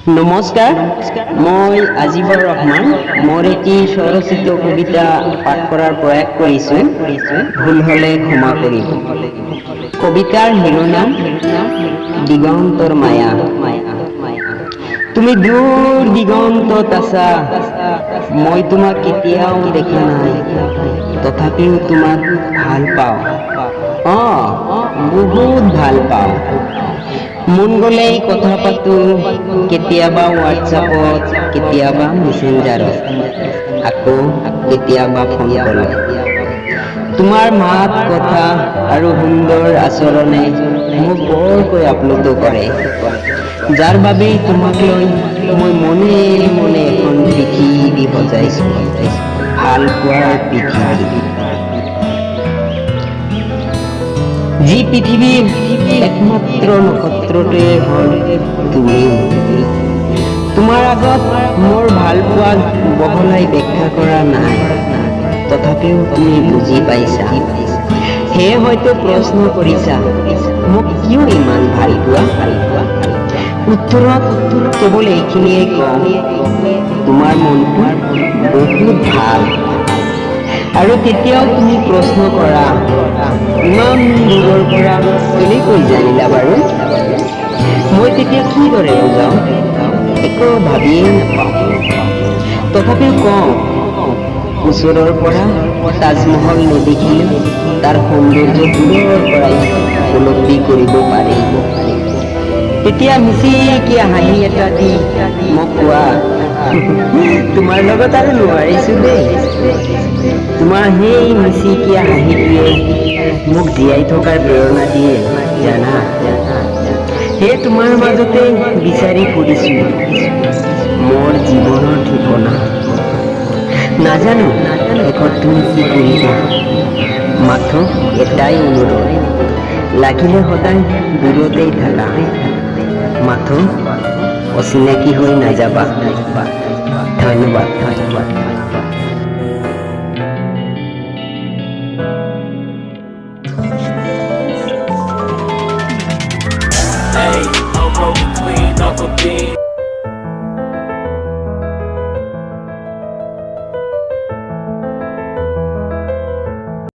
নমস্কাৰ, মই আজিবৰ ৰহমান। মোৰ এটি স্বৰচিত কবিতা পাঠ কৰাৰ প্ৰয়াস কৰিছোঁ। ভুল হ'লে ক্ষমা কৰিব। কবিতাৰ শিৰোনাম দিগন্তৰ মায়া। তুমি দূৰ দিগন্তত আছা, মই তোমাক কেতিয়াও দেখা নাই, তথাপিও তোমাক ভাল পাওঁ। বহুত ভাল পাওঁ। মন গ'লেই কথা পাতো, কেতিয়াবা হোৱাটছআপত, কেতিয়াবা মেছেঞ্জাৰত, আকৌ কেতিয়াবা ফোন কলত। তোমাৰ মাত কথা আৰু সুন্দৰ আচৰণে মোক বৰকৈ আপ্লুত কৰে, যাৰ বাবেই তোমাক লৈ মই মনে মনে এখন পৃথিৱী সজাইছো, ভাল পোৱাৰ পৃথিৱী। যি পৃথিৱীৰ একমাত্ৰ নক্ষত্ৰটোৱে হ'ল তুমি। তোমাৰ আগত মোৰ ভাল পোৱা বহলাই ব্যাখ্যা কৰা নাই, তথাপিও তুমি বুজি পাইছা। সেয়ে হয়তো প্ৰশ্ন কৰিছা, মোক কিয় ইমান ভাল পোৱা? উত্তৰত কেৱল এইখিনিয়ে কওঁ, তোমাৰ মনটো বহুত ভাল। আৰু তেতিয়াও তুমি প্ৰশ্ন কৰা, ইমান দূৰৰ পৰা কেনেকৈ জানিলা বাৰু? মই তেতিয়া কিদৰে বুজাওঁ, একো ভাবিয়েই নাপাওঁ। তথাপিও কওঁ, ওচৰৰ পৰা তাজমহল নেদেখিলেও তাৰ সৌন্দৰ্য দূৰৰ পৰাই উপলব্ধি কৰিব পাৰি। তেতিয়া মিচিকিয়া হাঁহি এটা দি মোক কোৱা, তোমাৰ লগত আৰু নোৱাৰিছো দেই। তোমাৰ সেই মিচিকিয়া হাঁহিটোৱে মোক জীয়াই থকাৰ প্ৰেৰণা দিয়ে, জানা। সেয়ে তোমাৰ মাজতে বিচাৰি ফুৰিছো মোৰ জীৱনৰ ঠিকনা। নাজানো শেষত তুমি কি কৰিবা, মাথো এটাই অনুৰোধ, লাগিলে সদায় দূৰতেই থাকা, মাথো অচিনাকি হৈ নাযাবা। ধন্যবাদ।